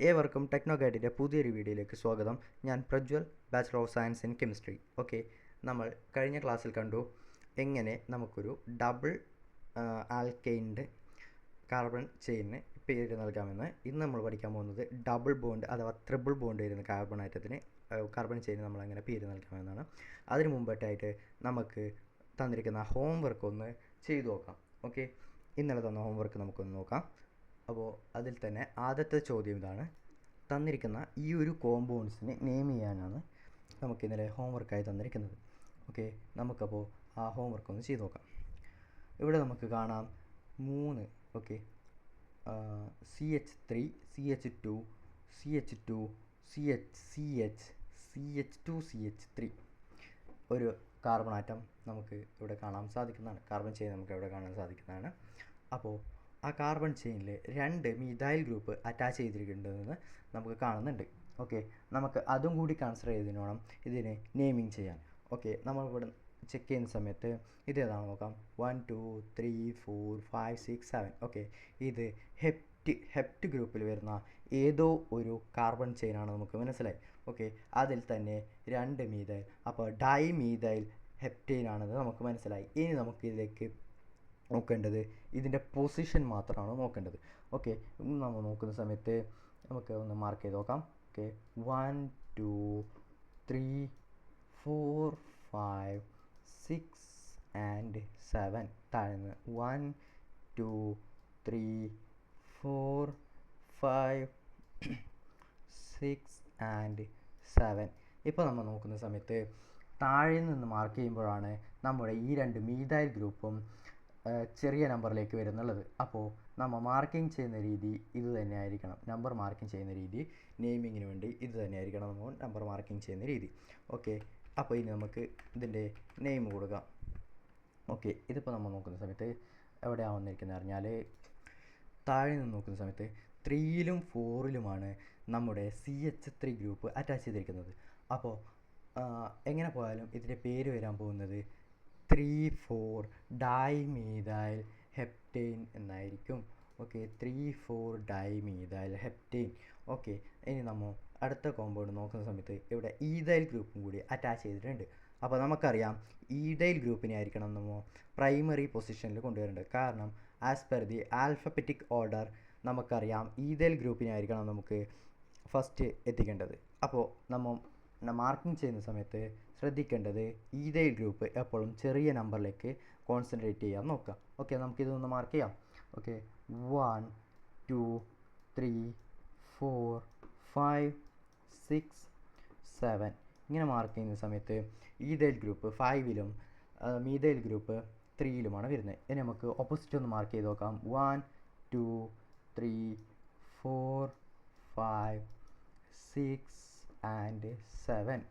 ഏവർക്കും ടെക്നോ ഗൈഡിൻ്റെ പുതിയൊരു വീഡിയോയിലേക്ക് സ്വാഗതം. ഞാൻ Prajwal, bachelor of science in chemistry. Okay, നമ്മൾ കഴിഞ്ഞ ക്ലാസ്സിൽ കണ്ടു എങ്ങനെ നമുക്കൊരു ഡബിൾ ആൽക്കെയിൻ്റെ കാർബൺ ചെയിനിന് പേര് നൽകാമെന്ന്. ഇന്ന് നമ്മൾ പഠിക്കാൻ പോകുന്നത് ഡബിൾ ബോണ്ട് അഥവാ ട്രിപ്പിൾ ബോണ്ട് വരുന്ന കാർബൺ ആറ്റത്തിന് കാർബൺ ചെയിന് നമ്മൾ എങ്ങനെ പേര് നൽകാമെന്നാണ്. അതിന് മുമ്പായിട്ടായിട്ട് നമുക്ക് തന്നിരിക്കുന്ന ഹോംവർക്ക് ഒന്ന് ചെയ്തു നോക്കാം. ഓക്കെ, ഇന്നലെ തന്ന ഹോംവർക്ക് നമുക്കൊന്ന് നോക്കാം. അപ്പോൾ അതിൽ തന്നെ ആദ്യത്തെ ചോദ്യം ഇതാണ്. തന്നിരിക്കുന്ന ഈ ഒരു കോമ്പൗണ്ട്സിനെ നെയിം ചെയ്യാനാണ് നമുക്ക് ഇന്നലെ ഹോംവർക്കായി തന്നിരിക്കുന്നത്. ഓക്കെ, നമുക്കപ്പോൾ ആ ഹോംവർക്ക് ഒന്ന് ചെയ്ത് നോക്കാം. ഇവിടെ നമുക്ക് കാണാം 3. Okay, CH3, CH2, CH2, CH2, CH3 ഒരു കാർബൺ ആറ്റം നമുക്ക് ഇവിടെ കാണാൻ സാധിക്കുന്നതാണ്. കാർബൺ ചെയിൻ നമുക്ക് ഇവിടെ കാണാൻ സാധിക്കുന്നതാണ്. അപ്പോൾ ആ കാർബൺ ചെയിനിൽ 2 മീഥൈൽ ഗ്രൂപ്പ് അറ്റാച്ച് ചെയ്തിരിക്കേണ്ടതെന്ന് നമുക്ക് കാണുന്നുണ്ട്. ഓക്കെ, നമുക്ക് അതും കൂടി കൺസിഡർ ചെയ്തതിന് വേണം ഇതിനെ നെയിമിങ് ചെയ്യാൻ. ഓക്കെ, നമ്മളിവിടെ ചെക്ക് ചെയ്യുന്ന സമയത്ത് ഇതേതാണെന്ന് നോക്കാം. 1 2 3 4 5 6 7. ഓക്കെ, ഇത് ഹെപ്റ്റ് ഗ്രൂപ്പിൽ വരുന്ന ഏതോ ഒരു കാർബൺ ചെയിനാണ് നമുക്ക് മനസ്സിലായി. ഓക്കെ, അതിൽ തന്നെ 2 മീഥൈൽ, അപ്പോൾ ഡൈ മീഥൈൽ ഹെപ്റ്റെയിൻ ആണെന്ന് നമുക്ക് മനസ്സിലായി. ഇനി നമുക്ക് ഇതിലേക്ക് നോക്കേണ്ടത് ഇതിൻ്റെ പൊസിഷൻ മാത്രമാണ് നോക്കേണ്ടത്. ഓക്കെ, നമ്മൾ നോക്കുന്ന സമയത്ത് നമുക്ക് ഒന്ന് മാർക്ക് ചെയ്ത് നോക്കാം. Okay, 1 2 3 4 5 6 and 7. താഴ്ന്ന് 1 2 3 4 5 6 ആൻഡ് 7. ഇപ്പോൾ നമ്മൾ നോക്കുന്ന സമയത്ത് താഴെ നിന്ന് മാർക്ക് ചെയ്യുമ്പോഴാണ് നമ്മുടെ ഈ 2 മീഥൈൽ ഗ്രൂപ്പും ചെറിയ നമ്പറിലേക്ക് വരുന്നുള്ളത്. അപ്പോൾ നമ്മൾ മാർക്കിംഗ് ചെയ്യുന്ന രീതി ഇത് തന്നെ ആയിരിക്കണം. നമ്പർ മാർക്കിംഗ് ചെയ്യുന്ന രീതി നെയിമിങ്ങിന് വേണ്ടി ഇത് തന്നെ ആയിരിക്കണം നമ്മൾ നമ്പർ മാർക്കിംഗ് ചെയ്യുന്ന രീതി. ഓക്കെ, അപ്പോൾ ഇനി നമുക്ക് ഇതിൻ്റെ നെയിം കൊടുക്കാം. ഓക്കെ, ഇതിപ്പോൾ നമ്മൾ നോക്കുന്ന സമയത്ത് എവിടെയാണ് വന്നിരിക്കുന്നത് പറഞ്ഞാൽ താഴെ നിന്ന് നോക്കുന്ന സമയത്ത് 3ലും 4ലുമാണ് നമ്മുടെ CH3 ഗ്രൂപ്പ് അറ്റാച്ച് ചെയ്തിരിക്കുന്നത്. അപ്പോൾ എങ്ങനെ പോയാലും ഇതിൻ്റെ പേര് വരാൻ പോകുന്നത് 3,4 ഡൈമീഥൈൽ ഹെപ്റ്റെയിൻ എന്നായിരിക്കും. Okay, 3,4 dimethyl heptane. ഓക്കെ, ഇനി നമ്മൾ അടുത്ത കോമ്പൗണ്ട് നോക്കുന്ന സമയത്ത് ഇവിടെ ഈഥൈൽ ഗ്രൂപ്പും കൂടി അറ്റാച്ച് ചെയ്തിട്ടുണ്ട്. അപ്പോൾ നമുക്കറിയാം ഈഥൈൽ ഗ്രൂപ്പിനെ ആയിരിക്കണം നമ്മൾ പ്രൈമറി പൊസിഷനിൽ കൊണ്ടുവരേണ്ടത്. കാരണം as per the alphabetic order നമുക്കറിയാം ഈഥൈൽ ഗ്രൂപ്പിനെ ആയിരിക്കണം നമുക്ക് ഫസ്റ്റ് എത്തിക്കേണ്ടത്. അപ്പോൾ നമ്മൾ മാർക്കിംഗ് ചെയ്യുന്ന സമയത്ത് ശ്രദ്ധിക്കേണ്ടത് ഈഥൈൽ ഗ്രൂപ്പ് എപ്പോഴും ചെറിയ നമ്പറിലേക്ക് കോൺസെൻട്രേറ്റ് ചെയ്യാൻ നോക്കുക. ഓക്കെ, നമുക്കിതൊന്ന് മാർക്ക് ചെയ്യാം. ഓക്കെ, 1 2 3 4 5 6 7 ഇങ്ങനെ മാർക്ക് ചെയ്യുന്ന സമയത്ത് ഈഥൈൽ ഗ്രൂപ്പ് 5ലും മീഥൈൽ ഗ്രൂപ്പ് 3ലുമാണ് വരുന്നത്. ഇനി നമുക്ക് ഓപ്പോസിറ്റ് ഒന്ന് മാർക്ക് ചെയ്ത് നോക്കാം. 1 2 3 4 5 6 ആൻഡ് 7.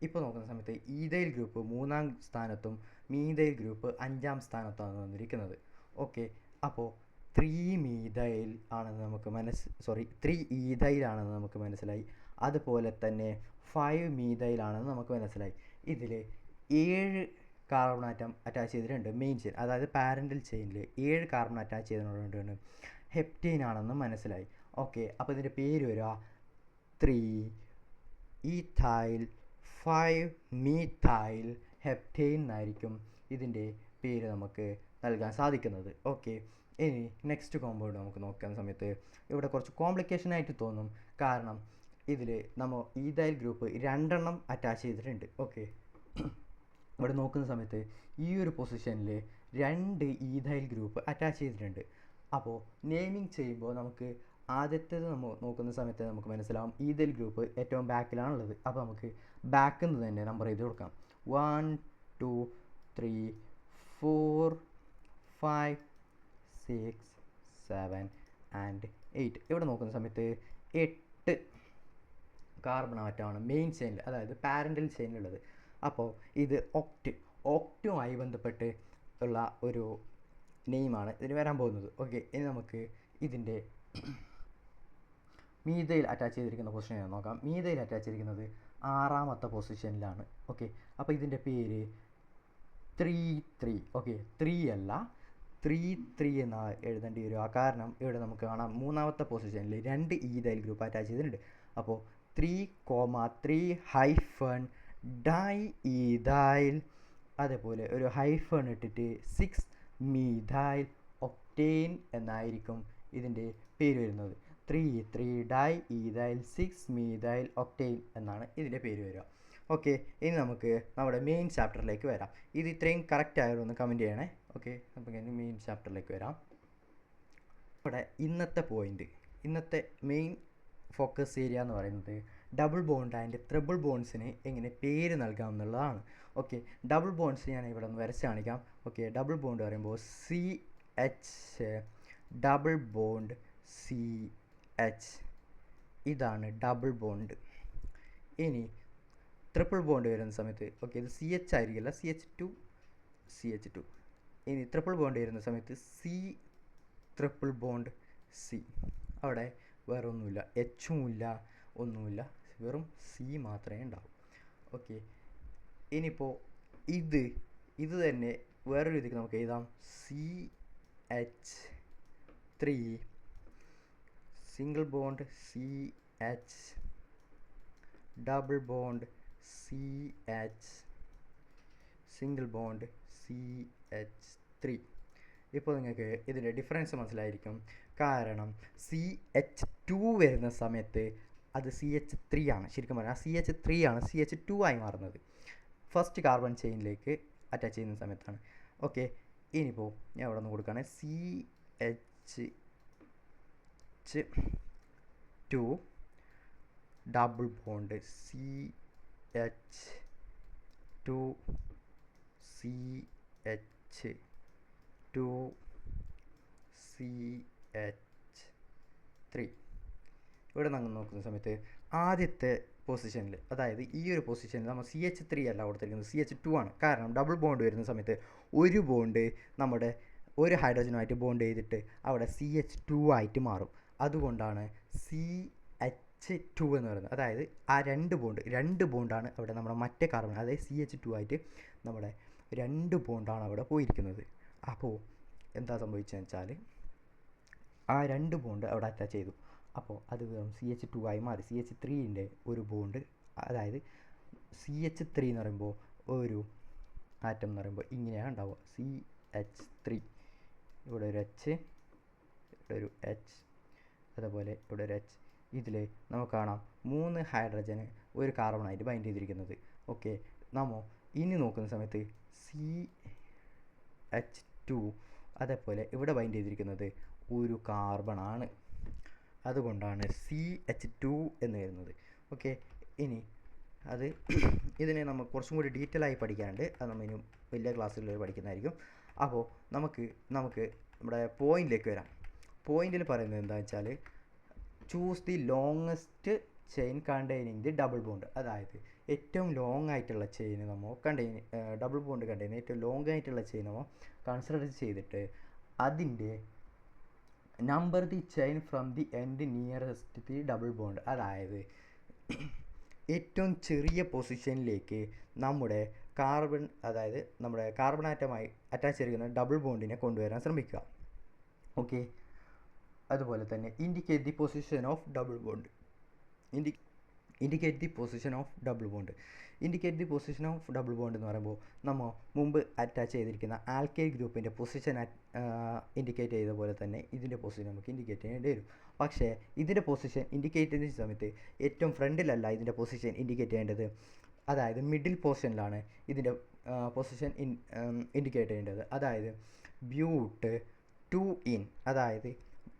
ഇപ്പോൾ നോക്കുന്ന സമയത്ത് ഈഥൈൽ ഗ്രൂപ്പ് 3ാം സ്ഥാനത്തും മീഥൈൽ ഗ്രൂപ്പ് 5ാം സ്ഥാനത്താണ് വന്നിരിക്കുന്നത്. ഓക്കെ, അപ്പോൾ 3 മീഥൈൽ ആണെന്ന് നമുക്ക് 3 ഈഥൈൽ ആണെന്ന് നമുക്ക് മനസ്സിലായി. അതുപോലെ തന്നെ 5 മീഥൈൽ ആണെന്ന് നമുക്ക് മനസ്സിലായി. ഇതിൽ 7 കാർബൺ ആറ്റം അറ്റാച്ച് ചെയ്തിട്ടുണ്ട് മെയിൻ ചെയിൻ, അതായത് പാരൻ്റൽ ചെയിനിൽ 7 കാർബൺ അറ്റാച്ച് ചെയ്തിട്ടുണ്ടെന്ന് ഹെപ്റ്റെയിൻ ആണെന്ന് മനസ്സിലായി. ഓക്കെ, അപ്പോൾ ഇതിൻ്റെ പേര് വരിക 3 ഈഥൈൽ 5 മീഥൈൽ ഹെപ്റ്റെയിൻ എന്നായിരിക്കും ഇതിൻ്റെ പേര് നമുക്ക് നൽകാൻ സാധിക്കുന്നത്. ഓക്കെ, ഇനി നെക്സ്റ്റ് കോമ്പൗണ്ട് നമുക്ക് നോക്കുന്ന സമയത്ത് ഇവിടെ കുറച്ച് കോംപ്ലിക്കേഷൻ ആയിട്ട് തോന്നും. കാരണം ഇതിൽ നമ്മൾ ഈഥൈൽ ഗ്രൂപ്പ് 2 അറ്റാച്ച് ചെയ്തിട്ടുണ്ട്. ഓക്കെ, ഇവിടെ നോക്കുന്ന സമയത്ത് ഈ ഒരു പൊസിഷനിൽ 2 ഈഥൈൽ ഗ്രൂപ്പ് അറ്റാച്ച് ചെയ്തിട്ടുണ്ട്. അപ്പോൾ നെയിമിങ് ചെയ്യുമ്പോൾ നമുക്ക് ആദ്യത്തേത് നമ്മൾ നോക്കുന്ന സമയത്ത് നമുക്ക് മനസ്സിലാവും ഈഥൈൽ ഗ്രൂപ്പ് ഏറ്റവും ബാക്കിലാണുള്ളത്. അപ്പോൾ നമുക്ക് ബാക്കിൽ നിന്ന് തന്നെ നമ്പർ ചെയ്ത് കൊടുക്കാം. 1 2 3 4 5 6 7 ആൻഡ് 8. ഇവിടെ നോക്കുന്ന സമയത്ത് 8 കാർബൺ ആറ്റമാണ് മെയിൻ ചെയിനിൽ, അതായത് പാരൻ്റൽ ചെയിനിലുള്ളത്. അപ്പോൾ ഇത് ഒക്റ്റുമായി ബന്ധപ്പെട്ട് ഉള്ള ഒരു നെയിമാണ് ഇതിന് വരാൻ പോകുന്നത്. ഓക്കെ, ഇനി നമുക്ക് ഇതിൻ്റെ മീഥൈൽ അറ്റാച്ച് ചെയ്തിരിക്കുന്ന പൊസിഷൻ നോക്കാം. മീഥൈൽ അറ്റാച്ച് ചെയ്തിരിക്കുന്നത് 6ാമത്തെ പൊസിഷനിലാണ്. ഓക്കെ, അപ്പോൾ ഇതിൻ്റെ പേര് 3 3. ഓക്കെ, 3 അല്ല 3 എന്ന് എഴുതേണ്ടി വരിക. കാരണം ഇവിടെ നമുക്ക് കാണാം മൂന്നാമത്തെ പൊസിഷനിൽ 2 ഈഥൈൽ ഗ്രൂപ്പ് അറ്റാച്ച് ചെയ്തിട്ടുണ്ട്. അപ്പോൾ 3,3 ഡൈ ഈഥൈൽ, അതേപോലെ ഒരു ഹൈഫൺ ഇട്ടിട്ട് 6 മീഥൈൽ ഒക്ടേൻ എന്നായിരിക്കും ഇതിൻ്റെ പേര് വരുന്നത്. 3 ഡൈ ഈഥൈൽ 6 മീഥൈൽ ഒക്ടേൻ എന്നാണ് ഇതിൻ്റെ പേര് വരിക. ഓക്കെ, ഇനി നമുക്ക് നമ്മുടെ മെയിൻ ചാപ്റ്ററിലേക്ക് വരാം. ഇത് ഇത്രയും കറക്റ്റ് ആയോ എന്ന് കമൻറ്റ് ചെയ്യണേ. ഓക്കെ, നമുക്ക് ഇനി മെയിൻ ചാപ്റ്ററിലേക്ക് വരാം. ഇവിടെ ഇന്നത്തെ മെയിൻ ഫോക്കസ് ഏരിയ എന്ന് പറയുന്നത് ഡബിൾ ബോണ്ട് ആൻഡ് ട്രിപ്പിൾ ബോണ്ട്സിന് എങ്ങനെ പേര് നൽകാം എന്നുള്ളതാണ്. ഓക്കെ, ഡബിൾ ബോണ്ട്സ് ഞാൻ ഇവിടെ ഒന്ന് വരച്ച് കാണിക്കാം. ഓക്കെ, ഡബിൾ ബോണ്ട് പറയുമ്പോൾ CH, ഡബിൾ ബോണ്ട് CH, ഇതാണ് ഡബിൾ ബോണ്ട്. ഇനി ട്രിപ്പിൾ ബോണ്ട് വരുന്ന സമയത്ത് ഓക്കെ ഇത് CH ആയിരിക്കില്ല, CH2. ഇനി ട്രിപ്പിൾ ബോണ്ട് വരുന്ന സമയത്ത് C ട്രിപ്പിൾ ബോണ്ട് C. അവിടെ വേറെ ഒന്നുമില്ല, എച്ചും ഇല്ല, ഒന്നുമില്ല, വെറും C മാത്രമേ ഉണ്ടാവൂ. ഓക്കെ, ഇനിയിപ്പോൾ ഇത് തന്നെ വേറൊരു രീതിക്ക് നമുക്ക് എഴുതാം. CH3 single bond CH, double bond CH, single bond CH3. ഇപ്പോൾ നിങ്ങൾക്ക് ഇതിൻ്റെ ഡിഫറൻസ് മനസ്സിലായിരിക്കും. കാരണം CH2 വരുന്ന സമയത്ത് അത് CH3 ആണ്. ശരിക്കും പറഞ്ഞാൽ CH3 ആണ് CH2 ആയി മാറുന്നത് ഫസ്റ്റ് കാർബൺ ചെയിനിലേക്ക് അറ്റാച്ച് ചെയ്യുന്ന സമയത്താണ്. ഓക്കെ, ഇനിയിപ്പോൾ ഞാൻ ഇവിടെ നിന്ന് കൊടുക്കുകയാണ് CH2 double bond CH2 CH2 CH3. ഇവിടെ നമ്മൾ നോക്കുന്ന സമയത്ത് ആദ്യത്തെ പൊസിഷനിൽ, അതായത് ഈ ഒരു പൊസിഷനിൽ നമ്മൾ CH3 അല്ല കൊടുത്തിരിക്കുന്നത്, CH2 ആണ്. കാരണം ഡബിൾ ബോണ്ട് വരുന്ന സമയത്ത് ഒരു ബോണ്ട് നമ്മുടെ ഒരു ഹൈഡ്രജനുമായിട്ട് ബോണ്ട് ചെയ്തിട്ട് അവിടെ CH2 ആയിട്ട് മാറും. അതുകൊണ്ടാണ് CH2 എന്ന് പറയുന്നത്. അതായത് ആ രണ്ട് ബോണ്ടാണ് അവിടെ നമ്മുടെ മറ്റേ കാർബൺ, അതായത് CH2 ആയിട്ട് നമ്മുടെ 2 ബോണ്ടാണ് അവിടെ പോയിരിക്കുന്നത്. അപ്പോൾ എന്താ സംഭവിച്ചതെന്ന് വെച്ചാൽ ആ 2 ബോണ്ട് അവിടെ അറ്റാച്ച് ചെയ്തു. അപ്പോൾ അത് വെറും CH2 ആയി മാറി. CH3ൻ്റെ ഒരു ബോണ്ട്, അതായത് CH3 എന്ന് പറയുമ്പോൾ ഒരു ആറ്റം എന്ന് പറയുമ്പോൾ ഇങ്ങനെയാണ് ഉണ്ടാവുക. CH3, ഇവിടെ ഒരു H, ഇവിടെ ഒരു H, അതേപോലെ ഇവിടെ ഒരു H. ഇതിൽ നമുക്ക് കാണാം 3 ഹൈഡ്രജന് ഒരു കാർബണായിട്ട് ബൈൻഡ് ചെയ്തിരിക്കുന്നത്. ഓക്കെ, നമ്മൾ ഇനി നോക്കുന്ന സമയത്ത് CH2 അതേപോലെ ഇവിടെ ബൈൻഡ് ചെയ്തിരിക്കുന്നത് ഒരു കാർബണാണ്. അതുകൊണ്ടാണ് CH2 എന്ന് വരുന്നത്. ഓക്കെ, ഇനി ഇതിനെ നമുക്ക് കുറച്ചും കൂടി ഡീറ്റെയിൽ ആയി പഠിക്കാനുണ്ട്. അത് നമ്മൾ ഇനി വലിയ ക്ലാസ്സുകളിൽ പഠിക്കുന്നതായിരിക്കും. അപ്പോൾ നമുക്ക് നമ്മുടെ പോയിന്റിലേക്ക് വരാം. പോയിന്റിൽ പറയുന്നത് എന്താണെന്ന് വെച്ചാൽ choose the longest chain containing the double bond. അതായത് ഏറ്റവും ലോങ് ആയിട്ടുള്ള ചെയിൻ നമ്മൾ ഡബിൾ ബോണ്ട് കണ്ടെയ്ൻ ഏറ്റവും ലോങ് ആയിട്ടുള്ള ചെയിൻ നമ്മൾ കൺസിഡർ ചെയ്തിട്ട് അതിൻ്റെ number the chain from the end nearest the double bond. അതായത് ഏറ്റവും ചെറിയ പൊസിഷനിലേക്ക് നമ്മുടെ കാർബൺ ആറ്റമായി അറ്റാച്ച് ചെയ്തിരിക്കുന്ന ഡബിൾ ബോണ്ടിനെ കൊണ്ടുവരാൻ ശ്രമിക്കുക. ഓക്കെ, അതുപോലെ തന്നെ indicate the position of double bond. Indicate the position of double bond എന്ന് പറയുമ്പോൾ നമ്മൾ മുമ്പ് അറ്റാച്ച് ചെയ്തിരിക്കുന്ന ആൽക്കൈൽ ഗ്രൂപ്പിൻ്റെ പൊസിഷൻ ഇൻഡിക്കേറ്റ് ചെയ്ത പോലെ തന്നെ ഇതിൻ്റെ പൊസിഷൻ നമുക്ക് ഇൻഡിക്കേറ്റ് ചെയ്യേണ്ടി വരും. പക്ഷേ ഇതിൻ്റെ പൊസിഷൻ ഇൻഡിക്കേറ്റ് ചെയ്യുന്ന സമയത്ത് ഏറ്റവും ഫ്രണ്ടിലല്ല ഇതിൻ്റെ പൊസിഷൻ ഇൻഡിക്കേറ്റ് ചെയ്യേണ്ടത്, അതായത് മിഡിൽ പൊസിഷനിലാണ് ഇതിൻ്റെ പൊസിഷൻ ഇൻഡിക്കേറ്റ് ചെയ്യേണ്ടത്. അതായത് ബ്യൂട്ട് 2 അതായത്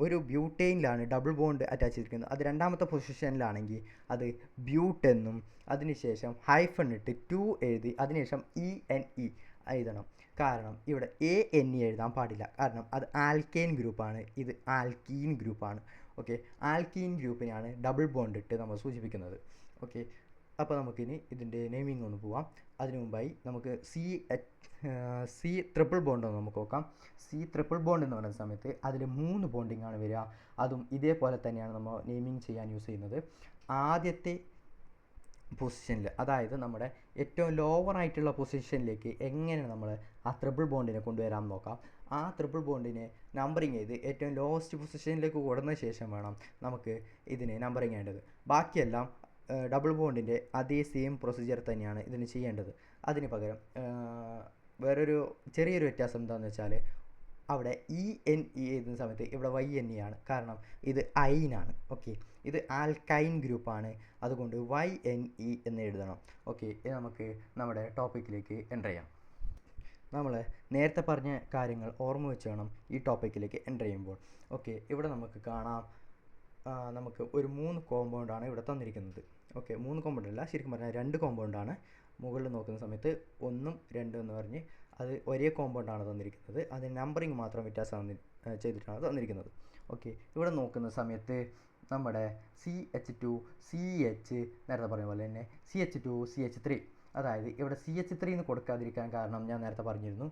ഒരു ബ്യൂട്ടൈനിലാണ് ഡബിൾ ബോണ്ട് അറ്റാച്ച് ചെയ്തിരിക്കുന്നത്. അത് രണ്ടാമത്തെ പൊസിഷനിലാണെങ്കിൽ അത് ബ്യൂട്ട് എന്നും അതിനുശേഷം ഹൈഫൺ ഇട്ട് 2 എഴുതി അതിനുശേഷം ENE എഴുതണം. കാരണം ഇവിടെ ANE എഴുതാൻ പാടില്ല, കാരണം അത് ആൽക്കെയിൻ ഗ്രൂപ്പാണ്, ഇത് ആൽക്കീൻ ഗ്രൂപ്പാണ്. ഓക്കെ, ആൽക്കീൻ ഗ്രൂപ്പിനെയാണ് ഡബിൾ ബോണ്ട് ഇട്ട് നമ്മൾ സൂചിപ്പിക്കുന്നത്. ഓക്കെ, അപ്പോൾ നമുക്കിനി ഇതിൻ്റെ നെയിമിംഗ് ഒന്ന് പോവാം. അതിനു മുമ്പായി നമുക്ക് C ട്രിപ്പിൾ ബോണ്ട് ഒന്ന് നമുക്ക് നോക്കാം. C ട്രിപ്പിൾ ബോണ്ട് എന്ന് പറയുന്ന സമയത്ത് അതിൽ 3 ബോണ്ടിങ് ആണ് വരിക. അതും ഇതേപോലെ തന്നെയാണ് നമ്മൾ നെയിമിംഗ് ചെയ്യാൻ യൂസ് ചെയ്യുന്നത്. ആദ്യത്തെ പൊസിഷനിൽ, അതായത് നമ്മുടെ ഏറ്റവും ലോവർ ആയിട്ടുള്ള പൊസിഷനിലേക്ക് എങ്ങനെ നമ്മൾ ആ ട്രിപ്പിൾ ബോണ്ടിനെ കൊണ്ടുവരാൻ നോക്കാം. ആ ട്രിപ്പിൾ ബോണ്ടിനെ നമ്പറിങ് ചെയ്ത് ഏറ്റവും ലോവസ്റ്റ് പൊസിഷനിലേക്ക് കൊടുന്ന ശേഷം വേണം നമുക്ക് ഇതിനെ നമ്പറിങ് ചെയ്യേണ്ടത്. ബാക്കിയെല്ലാം ഡബിൾ ബോണ്ടിൻ്റെ അതേ സെയിം പ്രൊസീജിയർ തന്നെയാണ് ഇതിന് ചെയ്യേണ്ടത്. അതിന് പകരം വേറൊരു ചെറിയൊരു വ്യത്യാസം എന്താണെന്ന് വെച്ചാൽ അവിടെ ENE എഴുതുന്ന സമയത്ത് ഇവിടെ YNE ആണ്. കാരണം ഇത് അയിനാണ്. ഓക്കെ, ഇത് ആൽക്കൈൻ ഗ്രൂപ്പാണ്, അതുകൊണ്ട് YNE എന്ന് എഴുതണം. ഓക്കെ, ഇത് നമുക്ക് നമ്മുടെ ടോപ്പിക്കിലേക്ക് എൻ്റർ ചെയ്യാം. നമ്മൾ നേരത്തെ പറഞ്ഞ കാര്യങ്ങൾ ഓർമ്മ വെച്ച് വേണം ഈ ടോപ്പിക്കിലേക്ക് എൻ്റർ ചെയ്യുമ്പോൾ. ഓക്കെ, ഇവിടെ നമുക്ക് കാണാം നമുക്ക് ഒരു 3 കോമ്പൗണ്ടാണ് ഇവിടെ തന്നിരിക്കുന്നത്. ഓക്കെ, 3 കോമ്പൗണ്ട് അല്ല, ശരിക്കും പറഞ്ഞാൽ 2 കോമ്പൗണ്ടാണ്. മുകളിൽ നോക്കുന്ന സമയത്ത് 1 2 എന്ന് പറഞ്ഞ് അത് ഒരേ കോമ്പൗണ്ടാണ് തന്നിരിക്കുന്നത്. അതിന് നമ്പറിങ് മാത്രം വ്യത്യാസം ചെയ്തിട്ടാണ് തന്നിരിക്കുന്നത്. ഓക്കെ, ഇവിടെ നോക്കുന്ന സമയത്ത് നമ്മുടെ CH2 CH നേരത്തെ പറഞ്ഞ പോലെ തന്നെ CH2 CH3, അതായത് ഇവിടെ CH3 എന്ന് കൊടുക്കാതിരിക്കാൻ കാരണം ഞാൻ നേരത്തെ പറഞ്ഞിരുന്നു,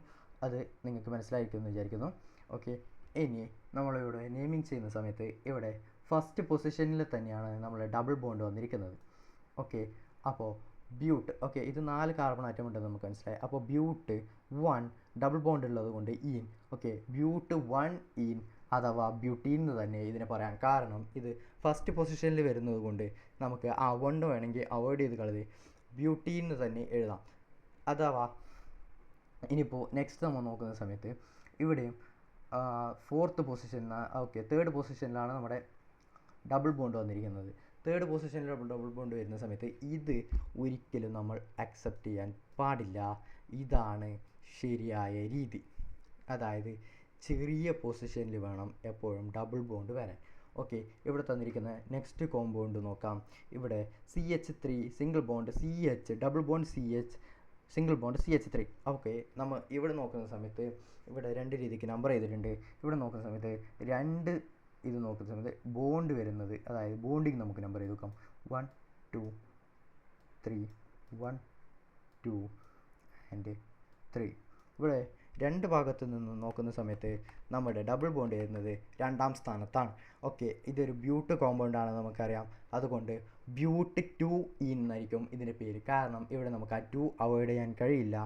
അത് നിങ്ങൾക്ക് മനസ്സിലായിരിക്കുമെന്ന് വിചാരിക്കുന്നു. ഓക്കെ, ഇനി നമ്മളിവിടെ നെയിമിങ് ചെയ്യുന്ന സമയത്ത് ഇവിടെ ഫസ്റ്റ് പൊസിഷനിൽ തന്നെയാണ് നമ്മൾ ഡബിൾ ബോണ്ട് വന്നിരിക്കുന്നത്. ഓക്കെ, അപ്പോൾ ബ്യൂട്ട്, ഓക്കെ, ഇത് 4 കാർബൺ ആറ്റം ഉണ്ടെന്ന് നമുക്ക് മനസ്സിലായി. അപ്പോൾ ബ്യൂട്ട് 1 ഡബിൾ ബോണ്ട് ഉള്ളത് കൊണ്ട് ഈൻ. ഓക്കെ, ബ്യൂട്ട് 1 ഈൻ അഥവാ ബ്യൂട്ടീൻ എന്ന് തന്നെ ഇതിനെ പറയാം. കാരണം ഇത് ഫസ്റ്റ് പൊസിഷനിൽ വരുന്നത് കൊണ്ട് നമുക്ക് ആ 1 വേണമെങ്കിൽ അവോയ്ഡ് ചെയ്ത് കളത് ബ്യൂട്ടീൻ എന്ന് തന്നെ എഴുതാം. അഥവാ ഇനിയിപ്പോൾ നെക്സ്റ്റ് നമ്മൾ നോക്കുന്ന സമയത്ത് ഇവിടെയും ഫോർത്ത് പൊസിഷനിലാണ്, ഓക്കെ, തേർഡ് പൊസിഷനിലാണ് നമ്മുടെ ഡബിൾ ബോണ്ട് വന്നിരിക്കുന്നത്. തേർഡ് പൊസിഷനിൽ ഡബിൾ ബോണ്ട് വരുന്ന സമയത്ത് ഇത് ഒരിക്കലും നമ്മൾ അക്സെപ്റ്റ് ചെയ്യാൻ പാടില്ല. ഇതാണ് ശരിയായ രീതി. അതായത് ചെറിയ പൊസിഷനിൽ വേണം എപ്പോഴും ഡബിൾ ബോണ്ട് വരാൻ. ഓക്കെ, ഇവിടെ തന്നിരിക്കുന്ന നെക്സ്റ്റ് കോമ്പൗണ്ട് നോക്കാം. ഇവിടെ CH3 single bond CH double bond CH single bond CH3. Okay, നമ്മൾ ഇവിടെ നോക്കുന്ന സമയത്ത് ഇവിടെ 2 രീതിക്ക് നമ്പർ ചെയ്തിട്ടുണ്ട്. ഇവിടെ നോക്കുന്ന സമയത്ത് 2 ഇത് നോക്കുന്ന സമയത്ത് ബോണ്ട് വരുന്നത്, അതായത് ബോണ്ടിങ് നമുക്ക് നമ്പർ ചെയ്ത് നോക്കാം. 1 2 3 1 2 ആൻഡ് 3. ഇവിടെ 2 ഭാഗത്തു നിന്ന് നോക്കുന്ന സമയത്ത് നമ്മുടെ ഡബിൾ ബോണ്ട് വരുന്നത് 2ാം സ്ഥാനത്താണ്. ഓക്കെ, ഇതൊരു ബ്യൂട്ട് കോമ്പൗണ്ട് ആണ് നമുക്കറിയാം. അതുകൊണ്ട് ബ്യൂട്ട് 2 എന്നായിരിക്കും ഇതിൻ്റെ പേര്. കാരണം ഇവിടെ നമുക്ക് ആ 2 അവോയ്ഡ് ചെയ്യാൻ കഴിയില്ല.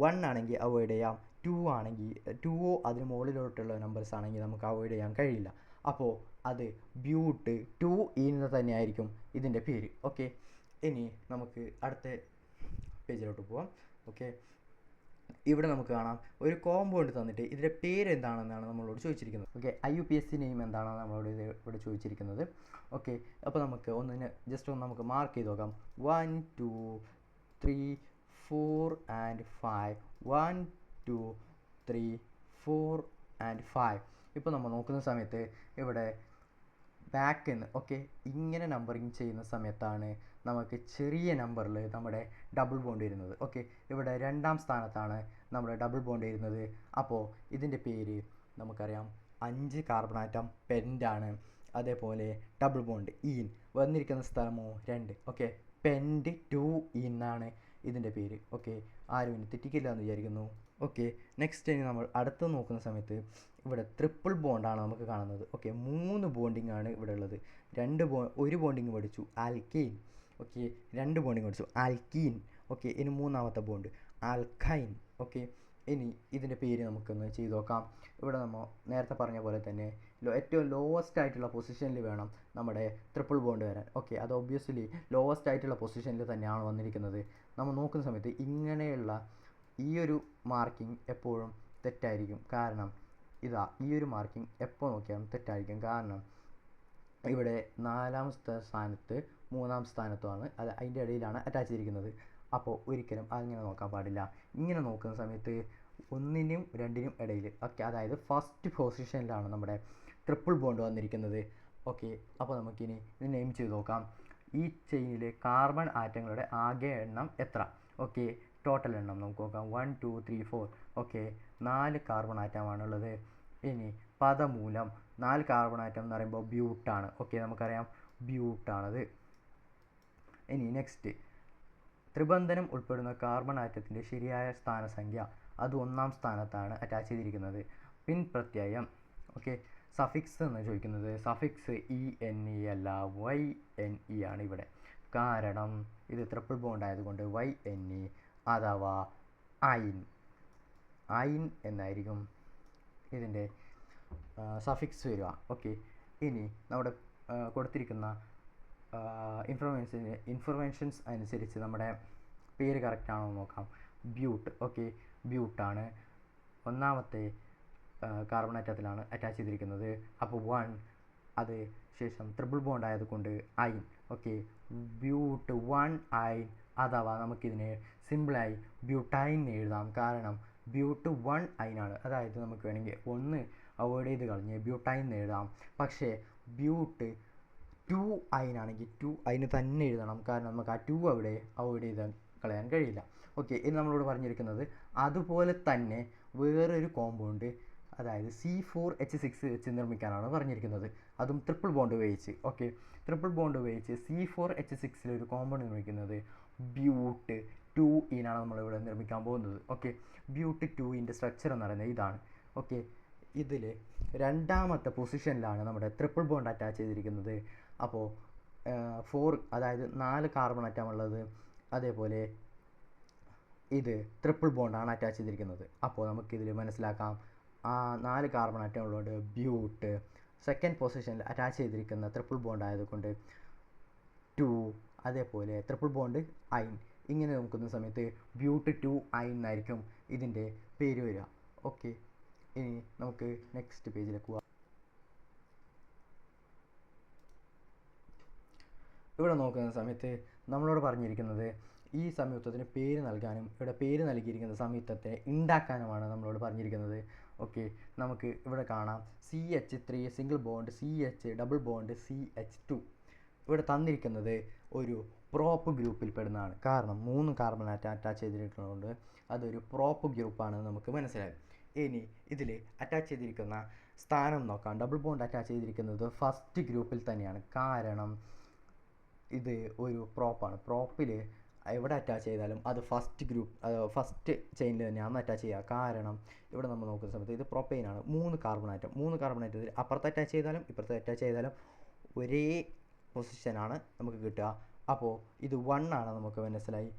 1 ആണെങ്കിൽ അവോയ്ഡ് ചെയ്യാം, 2 ആണെങ്കിൽ 2 അതിന് മുകളിലോട്ടുള്ള നമ്പേഴ്സ് ആണെങ്കിൽ നമുക്ക് അവോയ്ഡ് ചെയ്യാൻ കഴിയില്ല. അപ്പോൾ അത് ബ്യൂട്ട് 2 എന്ന് തന്നെയായിരിക്കും ഇതിൻ്റെ പേര്. ഓക്കെ, ഇനി നമുക്ക് അടുത്ത പേജിലോട്ട് പോവാം. ഓക്കെ, ഇവിടെ നമുക്ക് കാണാം ഒരു കോമ്പൗണ്ട് തന്നിട്ട് ഇതിൻ്റെ പേര് എന്താണെന്നാണ് നമ്മളോട് ചോദിച്ചിരിക്കുന്നത്. ഓക്കെ, IUPAC നെയിം എന്താണെന്ന് നമ്മളോട് ഇവിടെ ചോദിച്ചിരിക്കുന്നത്. ഓക്കെ, അപ്പോൾ നമുക്ക് ജസ്റ്റ് ഒന്ന് നമുക്ക് മാർക്ക് ചെയ്ത് നോക്കാം. 1 2 3 4 ആൻഡ് 5 1 2 3 4 ആൻഡ് 5. ഇപ്പോൾ നമ്മൾ നോക്കുന്ന സമയത്ത് ഇവിടെ ബാക്കിൽ നിന്ന്, ഓക്കെ, ഇങ്ങനെ നമ്പറിങ് ചെയ്യുന്ന സമയത്താണ് നമുക്ക് ചെറിയ നമ്പറിൽ നമ്മുടെ ഡബിൾ ബോണ്ട് വരുന്നത്. ഓക്കെ, ഇവിടെ 2ാം സ്ഥാനത്താണ് നമ്മുടെ ഡബിൾ ബോണ്ട് വരുന്നത്. അപ്പോൾ ഇതിൻ്റെ പേര് നമുക്കറിയാം 5 കാർബൺ ആറ്റം പെൻഡാണ്. അതേപോലെ ഡബിൾ ബോണ്ട് ഈൻ വന്നിരിക്കുന്ന സ്ഥലമോ 2. ഓക്കെ, പെൻഡ് 2 എന്നാണ് ഇതിൻ്റെ പേര്. ഓക്കെ, ആരും ഇനി തെറ്റിക്കില്ല എന്ന് വിചാരിക്കുന്നു. ഓക്കെ, നെക്സ്റ്റ് ഇനി നമ്മൾ അടുത്ത് നോക്കുന്ന സമയത്ത് ഇവിടെ ട്രിപ്പിൾ ബോണ്ടാണ് നമുക്ക് കാണുന്നത്. ഓക്കെ, 3 ബോണ്ടിങ് ആണ് ഇവിടെ ഉള്ളത്. ഒരു ബോണ്ടിങ് പഠിച്ചു ആൽക്കെയിൻ. ഓക്കെ, 2 ബോണ്ടിങ് പഠിച്ചു ആൽക്കീൻ. ഓക്കെ, ഇനി 3ാമത്തെ ബോണ്ട് ആൽക്കൈൻ. ഓക്കെ, ഇനി ഇതിൻ്റെ പേര് നമുക്കൊന്ന് ചെയ്ത് നോക്കാം. ഇവിടെ നമ്മൾ നേരത്തെ പറഞ്ഞ പോലെ തന്നെ ഏറ്റവും ലോവസ്റ്റ് ആയിട്ടുള്ള പൊസിഷനിൽ വേണം നമ്മുടെ ട്രിപ്പിൾ ബോണ്ട് വരാൻ. ഓക്കെ, അത് ഒബ്വിയസ്ലി ലോവസ്റ്റ് ആയിട്ടുള്ള പൊസിഷനിൽ തന്നെയാണ് വന്നിരിക്കുന്നത്. നമ്മൾ നോക്കുന്ന സമയത്ത് ഇങ്ങനെയുള്ള ഈ ഒരു മാർക്കിംഗ് എപ്പോഴും തെറ്റായിരിക്കും. കാരണം ഈ ഒരു മാർക്കിംഗ് എപ്പോൾ നോക്കിയാലും തെറ്റായിരിക്കും. കാരണം ഇവിടെ 4ാം സ്ഥാനത്ത് 3ാം സ്ഥാനത്തുമാണ്, അത് അതിൻ്റെ ഇടയിലാണ് അറ്റാച്ച് ചെയ്തിരിക്കുന്നത്. അപ്പോൾ ഒരിക്കലും അതിങ്ങനെ നോക്കാൻ പാടില്ല. ഇങ്ങനെ നോക്കുന്ന സമയത്ത് 1നും 2നും ഇടയിൽ, ഓക്കെ, അതായത് ഫസ്റ്റ് പൊസിഷനിലാണ് നമ്മുടെ ട്രിപ്പിൾ ബോണ്ട് വന്നിരിക്കുന്നത്. ഓക്കെ, അപ്പോൾ നമുക്കിനി ഇത് നെയിം ചെയ്ത് നോക്കാം. ഈ ചെയിനിലെ കാർബൺ ആറ്റങ്ങളുടെ ആകെ എണ്ണം എത്ര? ഓക്കെ, ടോട്ടൽ എണ്ണം നമുക്ക് നോക്കാം. 1 2 3 4. ഓക്കെ, 4 കാർബൺ ആറ്റമാണുള്ളത്. ഇനി പദമൂലം 4 കാർബൺ ആറ്റം എന്ന് പറയുമ്പോൾ ബ്യൂട്ടാണ്. ഓക്കെ, നമുക്കറിയാം ബ്യൂട്ടാണത്. ഇനി നെക്സ്റ്റ് ത്രിബന്ധനം ഉൾപ്പെടുന്ന കാർബൺ ആറ്റത്തിൻ്റെ ശരിയായ സ്ഥാനസംഖ്യ, അത് 1ാം സ്ഥാനത്താണ് അറ്റാച്ച് ചെയ്തിരിക്കുന്നത്. പിൻ പ്രത്യയം, ഓക്കെ, സഫിക്സ് എന്ന് ചോദിക്കുന്നത് സഫിക്സ് ENE അല്ല YNE ആണ് ഇവിടെ. കാരണം ഇത് ട്രിപ്പിൾ ബോണ്ട് ആയതുകൊണ്ട് YNE അഥവാ ഐൻ എന്നായിരിക്കും ഇതിൻ്റെ സഫിക്സ് വരിക. ഓക്കെ, ഇനി നമ്മുടെ കൊടുത്തിരിക്കുന്ന ഇൻഫർമേഷൻസ് അനുസരിച്ച് നമ്മുടെ പേര് കറക്റ്റ് ആണോ എന്ന് നോക്കാം. ബ്യൂട്ട്. ഓക്കെ, ബ്യൂട്ടാണ് ഒന്നാമത്തെ കാർബൺ ആറ്റത്തിലാണ് അറ്റാച്ച് ചെയ്തിരിക്കുന്നത്. അപ്പോൾ 1, അത് ശേഷം ട്രിപ്പിൾ ബോണ്ട് ആയതുകൊണ്ട് അയൻ. ഓക്കെ, ബ്യൂട്ട് 1 അയൻ, അഥവാ നമുക്കിതിനെ സിമ്പിളായി ബ്യൂട്ടൈൻ എഴുതാം. കാരണം ബ്യൂട്ട് 1 അയനാണ്. അതായത് നമുക്ക് വേണമെങ്കിൽ 1 അവോയ്ഡ് ചെയ്ത് കളഞ്ഞ് ബ്യൂട്ടൈൻ എഴുതാം. പക്ഷേ ബ്യൂട്ട് 2 അയനാണെങ്കിൽ 2 അയന് തന്നെ എഴുതണം. കാരണം നമുക്ക് ആ 2 അവിടെ അവോയ്ഡ് ചെയ്ത് കളയാൻ കഴിയില്ല. ഓക്കെ, ഇനി നമ്മളോട് പറഞ്ഞിരിക്കുന്നത് അതുപോലെ തന്നെ വേറൊരു കോമ്പൗണ്ട്, അതായത് C4H6 വെച്ച് നിർമ്മിക്കാനാണ് പറഞ്ഞിരിക്കുന്നത്. അതും ട്രിപ്പിൾ ബോണ്ട് ഉപയോഗിച്ച്. ഓക്കെ, ട്രിപ്പിൾ ബോണ്ട് ഉപയോഗിച്ച് C4H6 ഒരു കോമ്പൗണ്ട് നിർമ്മിക്കുന്നത് ബ്യൂട്ട് 2 ആണ് നമ്മളിവിടെ നിർമ്മിക്കാൻ പോകുന്നത്. ഓക്കെ, ബ്യൂട്ട് 2 സ്ട്രക്ചർ എന്ന് പറയുന്നത് ഇതാണ്. ഓക്കെ, ഇതിൽ രണ്ടാമത്തെ പൊസിഷനിലാണ് നമ്മുടെ ട്രിപ്പിൾ ബോണ്ട് അറ്റാച്ച് ചെയ്തിരിക്കുന്നത്. അപ്പോൾ 4, അതായത് 4 കാർബൺ ആറ്റമുള്ളത്. അതേപോലെ ഇത് ട്രിപ്പിൾ ബോണ്ടാണ് അറ്റാച്ച് ചെയ്തിരിക്കുന്നത്. അപ്പോൾ നമുക്കിതിൽ മനസ്സിലാക്കാം, ആ 4 കാർബൺ ആറ്റം ഉള്ളതുകൊണ്ട് ബ്യൂട്ട് സെക്കൻഡ് പൊസിഷനിൽ അറ്റാച്ച് ചെയ്തിരിക്കുന്ന ട്രിപ്പിൾ ബോണ്ട് ആയതുകൊണ്ട് 2, അതേപോലെ ട്രിപ്പിൾ ബോണ്ട് അയൻ. ഇങ്ങനെ നോക്കുന്ന സമയത്ത് ബ്യൂട്ട് 2 അയൻ എന്നായിരിക്കും ഇതിൻ്റെ പേര് വരിക. ഓക്കെ, ഇനി നമുക്ക് നെക്സ്റ്റ് പേജിലേക്ക് പോവാം. ഇവിടെ നോക്കുന്ന സമയത്ത് നമ്മളോട് പറഞ്ഞിരിക്കുന്നത് ഈ സംയുക്തത്തിന് പേര് നൽകാനും ഇവിടെ പേര് നൽകിയിരിക്കുന്ന സംയുക്തത്തെ ഉണ്ടാക്കാനുമാണ് നമ്മളോട് പറഞ്ഞിരിക്കുന്നത്. ഓക്കെ, നമുക്ക് ഇവിടെ കാണാം CH3 single bond, CH double bond, CH2. ഇവിടെ തന്നിരിക്കുന്നത് ഒരു പ്രോപ്പ് ഗ്രൂപ്പിൽ പെടുന്നതാണ്. കാരണം 3 കാർബൺ ആറ്റം അറ്റാച്ച് ചെയ്തിട്ടുള്ളതുകൊണ്ട് അതൊരു പ്രോപ്പ് ഗ്രൂപ്പാണെന്ന് നമുക്ക് മനസ്സിലായി. ഇനി ഇതിൽ അറ്റാച്ച് ചെയ്തിരിക്കുന്ന സ്ഥാനം നോക്കാം. ഡബിൾ ബോണ്ട് അറ്റാച്ച് ചെയ്തിരിക്കുന്നത് ഫസ്റ്റ് ഗ്രൂപ്പിൽ തന്നെയാണ്. കാരണം ഇത് ഒരു പ്രോപ്പാണ്. പ്രോപ്പിൽ എവിടെ അറ്റാച്ച് ചെയ്താലും അത് ഫസ്റ്റ് ചെയിനിൽ തന്നെയാണ് അറ്റാച്ച് ചെയ്യുക. കാരണം ഇവിടെ നമ്മൾ നോക്കുന്ന സമയത്ത് ഇത് പ്രൊപ്പൈനാണ്. 3 കാർബൺ ആറ്റത്തിൽ അപ്പുറത്ത് അറ്റാച്ച് ചെയ്താലും ഇപ്പുറത്ത് അറ്റാച്ച് ചെയ്താലും ഒരേ പൊസിഷനാണ് നമുക്ക് കിട്ടുക. അപ്പോൾ ഇത് 1 ആണ് നമുക്ക് മനസ്സിലായി.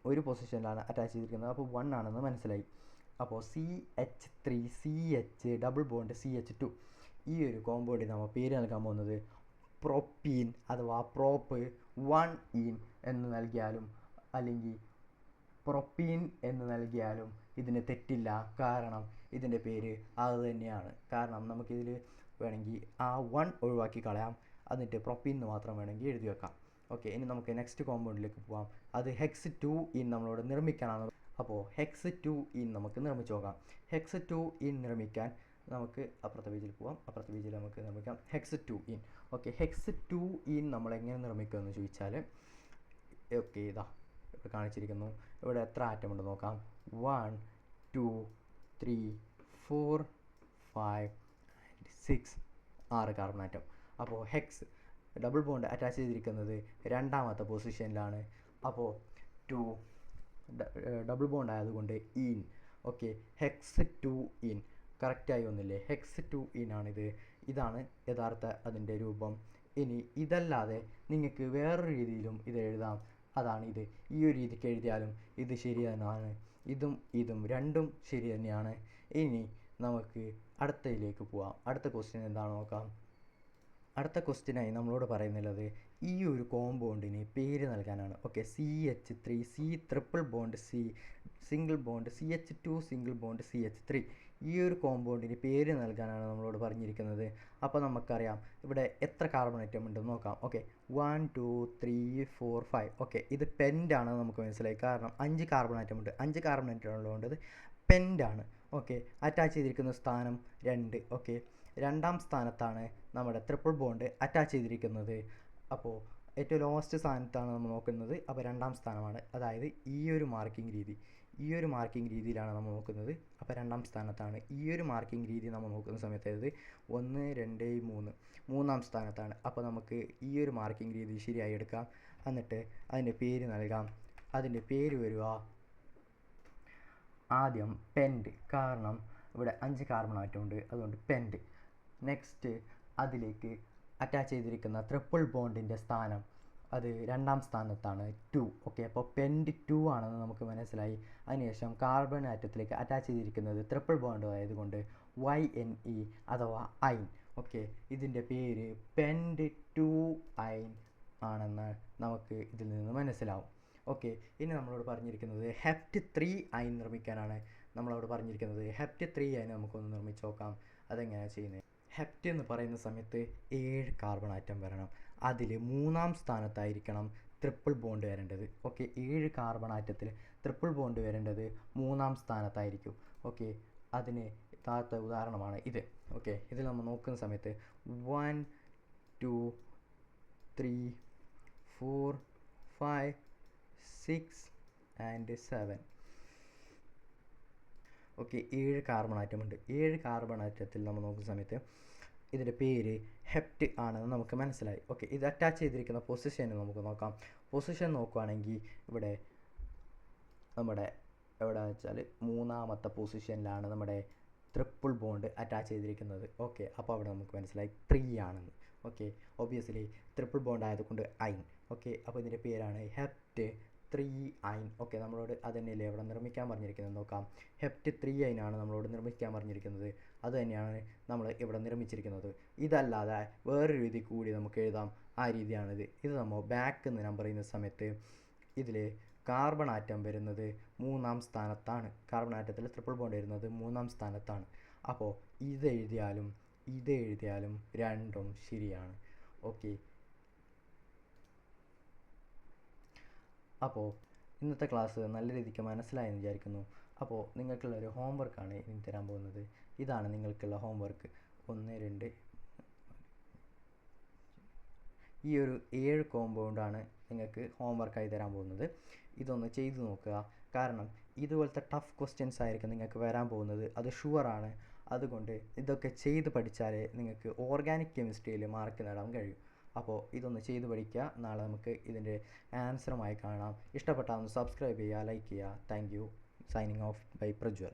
ഒരു പൊസിഷനിലാണ് അറ്റാച്ച് ചെയ്തിരിക്കുന്നത്. അപ്പോൾ 1 ആണെന്ന് മനസ്സിലായി. അപ്പോൾ CH3 CH double bond CH2 ഈ ഒരു കോമ്പൗണ്ടിന് നമ്മൾ പേര് നൽകാൻ പോകുന്നത് പ്രൊപ്പീൻ അഥവാ പ്രോപ്പ് 1 എന്ന് നൽകിയാലും അല്ലെങ്കിൽ പ്രൊപ്പീൻ എന്ന് നൽകിയാലും ഇതിന് തെറ്റില്ല. കാരണം ഇതിൻ്റെ പേര് അത് തന്നെയാണ്. കാരണം നമുക്കിതിൽ വേണമെങ്കിൽ ആ 1 ഒഴിവാക്കി കളയാം, എന്നിട്ട് പ്രൊപ്പീൻ എന്ന് മാത്രം വേണമെങ്കിൽ എഴുതി വെക്കാം. ഓക്കെ, ഇനി നമുക്ക് നെക്സ്റ്റ് കോമ്പൗണ്ടിലേക്ക് പോകാം. അത് ഹെക്സ് 2 നമ്മളോട് നിർമ്മിക്കാനാണ്. അപ്പോൾ ഹെക്സ് 2 നമുക്ക് നിർമ്മിച്ച് നോക്കാം. ഹെക്സ് 2 നിർമ്മിക്കാൻ നമുക്ക് അപ്പുറത്തെ പേജിൽ പോകാം. അപ്പുറത്തെ പേജിൽ നമുക്ക് നിർമ്മിക്കാം ഹെക്സ് 2. ഓക്കെ, ഹെക്സ് 2 നമ്മൾ എങ്ങനെ നിർമ്മിക്കുമെന്ന് ചോദിച്ചാൽ, ഓക്കെ ഇതാ ഇവിടെ കാണിച്ചിരിക്കുന്നു. ഇവിടെ എത്ര ആറ്റം ഉണ്ട് നോക്കാം. 1 2 3 4 5 6 6 കാർബൺ ആറ്റം. അപ്പോൾ ഹെക്സ് ഡബിൾ ബോണ്ട് അറ്റാച്ച് ചെയ്തിരിക്കുന്നത് രണ്ടാമത്തെ പൊസിഷനിലാണ്. അപ്പോൾ 2 ഡബിൾ ബോണ്ട് ആയതുകൊണ്ട് ഈൻ. ഓക്കെ, ഹെക്സ് 2 കറക്റ്റായി ഒന്നില്ലേ. ഹെക്സ് 2 ആണിത്. ഇതാണ് യഥാർത്ഥ അതിൻ്റെ രൂപം. ഇനി ഇതല്ലാതെ നിങ്ങൾക്ക് വേറൊരു രീതിയിലും ഇത് എഴുതാം. അതാണ് ഇത്. ഈ ഒരു രീതിക്ക് എഴുതിയാലും ഇത് ശരി തന്നെയാണ്. ഇതും രണ്ടും ശരി തന്നെയാണ്. ഇനി നമുക്ക് അടുത്തതിലേക്ക് പോവാം. അടുത്ത ക്വസ്റ്റ്യൻ എന്താണെന്ന് നോക്കാം. അടുത്ത ക്വസ്റ്റ്യനായി നമ്മളോട് പറയുന്നുള്ളത് ഈ ഒരു കോമ്പൗണ്ടിന് പേര് നൽകാനാണ്. Okay, CH3 C triple bond C single bond, CH2 single bond CH3 ഈ ഒരു കോമ്പൗണ്ടിന് പേര് നൽകാനാണ് നമ്മളോട് പറഞ്ഞിരിക്കുന്നത്. അപ്പോൾ നമുക്കറിയാം ഇവിടെ എത്ര കാർബൺ ആറ്റം ഉണ്ടെന്ന് നോക്കാം. ഓക്കെ, 1 2 3 4 5. ഓക്കെ, ഇത് പെൻഡാണ് നമുക്ക് മനസ്സിലായി. കാരണം 5 കാർബൺ ആറ്റം ഉണ്ട്. 5 കാർബൺ ആറ്റം ഉള്ളതുകൊണ്ട് ഇത് പെൻഡാണ്. ഓക്കെ, അറ്റാച്ച് ചെയ്തിരിക്കുന്ന സ്ഥാനം 2. ഓക്കെ, രണ്ടാം സ്ഥാനത്താണ് നമ്മുടെ ട്രിപ്പിൾ ബോണ്ട് അറ്റാച്ച് ചെയ്തിരിക്കുന്നത്. അപ്പോൾ ഏറ്റവും ലോവസ്റ്റ് സ്ഥാനത്താണ് നമ്മൾ നോക്കുന്നത്. അപ്പോൾ രണ്ടാം സ്ഥാനമാണ്. അതായത് ഈ ഒരു മാർക്കിംഗ് രീതിയിലാണ് നമ്മൾ നോക്കുന്നത്. അപ്പോൾ രണ്ടാം സ്ഥാനത്താണ്. ഈ ഒരു മാർക്കിംഗ് രീതി നമ്മൾ നോക്കുന്ന സമയത്ത് അതായത് 1 2 3 മൂന്നാം സ്ഥാനത്താണ്. അപ്പോൾ നമുക്ക് ഈ ഒരു മാർക്കിംഗ് രീതി ശരിയായി എടുക്കാം. എന്നിട്ട് അതിൻ്റെ പേര് നൽകാം. അതിൻ്റെ പേര് വരിക ആദ്യം പെൻഡ്. കാരണം ഇവിടെ 5 കാർബൺ ആറ്റം ഉണ്ട്, അതുകൊണ്ട് പെൻഡ്. നെക്സ്റ്റ് അതിലേക്ക് അറ്റാച്ച് ചെയ്തിരിക്കുന്ന ട്രിപ്പിൾ ബോണ്ടിൻ്റെ സ്ഥാനം അത് രണ്ടാം സ്ഥാനത്താണ് 2. ഓക്കെ, അപ്പോൾ പെൻഡ് 2 ആണെന്ന് നമുക്ക് മനസ്സിലായി. അതിനുശേഷം കാർബൺ ആറ്റത്തിലേക്ക് അറ്റാച്ച് ചെയ്തിരിക്കുന്നത് ട്രിപ്പിൾ ബോണ്ട് ആയതുകൊണ്ട് YNE അഥവാ അയൺ. ഓക്കെ, ഇതിൻ്റെ പേര് പെൻഡ് ടു അയൺ ആണെന്ന് നമുക്ക് ഇതിൽ നിന്ന് മനസ്സിലാവും. ഓക്കെ, ഇനി നമ്മളോട് പറഞ്ഞിരിക്കുന്നത് ഹെപ്റ്റ് 3 അയൺ നിർമ്മിക്കാനാണ് നമ്മളോട് പറഞ്ഞിരിക്കുന്നത്. ഹെപ്റ്റ് 3 അയൺ നമുക്കൊന്ന് നിർമ്മിച്ച് നോക്കാം. അതെങ്ങനെയാണ് ചെയ്യുന്നത്? ഹെപ്റ്റ് എന്ന് പറയുന്ന സമയത്ത് 7 കാർബൺ ആറ്റം വരണം. അതിൽ 3-ാം സ്ഥാനത്തായിരിക്കണം ട്രിപ്പിൾ ബോണ്ട് വരേണ്ടത്. ഓക്കെ, 7 കാർബൺ ആറ്റത്തിൽ ട്രിപ്പിൾ ബോണ്ട് വരേണ്ടത് 3-ാം സ്ഥാനത്തായിരിക്കും. ഓക്കെ, അതിന് താഴത്തെ ഉദാഹരണമാണ് ഇത്. ഓക്കെ, ഇതിൽ നമ്മൾ നോക്കുന്ന സമയത്ത് 1 2 3 4 5 6 and 7. ഓക്കെ, 7 കാർബൺ ആറ്റമുണ്ട്. 7 കാർബൺ ആറ്റത്തിൽ നമ്മൾ നോക്കുന്ന സമയത്ത് ഇതിൻ്റെ പേര് ഹെപ്റ്റ് ആണെന്ന് നമുക്ക് മനസ്സിലായി. ഓക്കെ, ഇത് അറ്റാച്ച് ചെയ്തിരിക്കുന്ന പൊസിഷൻ നമുക്ക് നോക്കാം. പൊസിഷൻ നോക്കുകയാണെങ്കിൽ ഇവിടെ നമ്മുടെ എവിടെയാണെന്ന് വെച്ചാൽ 3-ാമത്തെ പൊസിഷനിലാണ് നമ്മുടെ ട്രിപ്പിൾ ബോണ്ട് അറ്റാച്ച് ചെയ്തിരിക്കുന്നത്. ഓക്കെ, അപ്പോൾ അവിടെ നമുക്ക് മനസ്സിലായി 3 ആണെന്ന്. ഓക്കെ, ഒബ്വിയസ്ലി ട്രിപ്പിൾ ബോണ്ട് ആയതുകൊണ്ട് അയൺ. ഓക്കെ, അപ്പോൾ ഇതിൻ്റെ പേരാണ് ഹെപ്റ്റ് 3 അയൺ. ഓക്കെ, നമ്മളോട് അതന്നെയല്ലേ ഇവിടെ നിർമ്മിക്കാൻ പറഞ്ഞിരിക്കുന്നത് നോക്കാം. ഹെപ്റ്റ് 3 അയണാണ് നമ്മളോട് നിർമ്മിക്കാൻ പറഞ്ഞിരിക്കുന്നത്. അത് തന്നെയാണ് നമ്മൾ ഇവിടെ നിർമ്മിച്ചിരിക്കുന്നത്. ഇതല്ലാതെ വേറൊരു രീതി കൂടി നമുക്ക് എഴുതാം. ആ രീതിയാണിത്. ഇത് നമ്മൾ ബാക്ക് എന്ന് നമ്പർ ചെയ്യുന്ന സമയത്ത് ഇതിൽ കാർബൺ ആറ്റം വരുന്നത് 3-ാം സ്ഥാനത്താണ്. കാർബൺ ആറ്റത്തിൽ ട്രിപ്പിൾ ബോണ്ട് വരുന്നത് 3-ാം സ്ഥാനത്താണ്. അപ്പോൾ ഇതെഴുതിയാലും ഇതെഴുതിയാലും രണ്ടും ശരിയാണ്. ഓക്കെ, അപ്പോൾ ഇന്നത്തെ ക്ലാസ് നല്ല രീതിക്ക് മനസ്സിലായെന്ന് വിചാരിക്കുന്നു. അപ്പോൾ നിങ്ങൾക്കുള്ളൊരു ഹോംവർക്കാണ് ഇനി തരാൻ പോകുന്നത്. ഇതാണ് നിങ്ങൾക്കുള്ള ഹോംവർക്ക്. 1 2 ഈ ഒരു 7 കോമ്പൗണ്ടാണ് നിങ്ങൾക്ക് ഹോംവർക്കായി തരാൻ പോകുന്നത്. ഇതൊന്ന് ചെയ്തു നോക്കുക. കാരണം ഇതുപോലത്തെ ടഫ് ക്വസ്റ്റ്യൻസ് ആയിരിക്കും നിങ്ങൾക്ക് വരാൻ പോകുന്നത്, അത് ഷുവറാണ്. അതുകൊണ്ട് ഇതൊക്കെ ചെയ്ത് പഠിച്ചാലേ നിങ്ങൾക്ക് ഓർഗാനിക് കെമിസ്ട്രിയിൽ മാർക്ക് നേടാൻ കഴിയും. അപ്പോൾ ഇതൊന്ന് ചെയ്ത് പഠിക്കുക. നാളെ നമുക്ക് ഇതിൻ്റെ ആൻസറുമായി കാണാം. ഇഷ്ടപ്പെട്ടാൽ ഒന്ന് സബ്സ്ക്രൈബ് ചെയ്യുക, ലൈക്ക് ചെയ്യുക. Thank you. Signing off by Prajwal.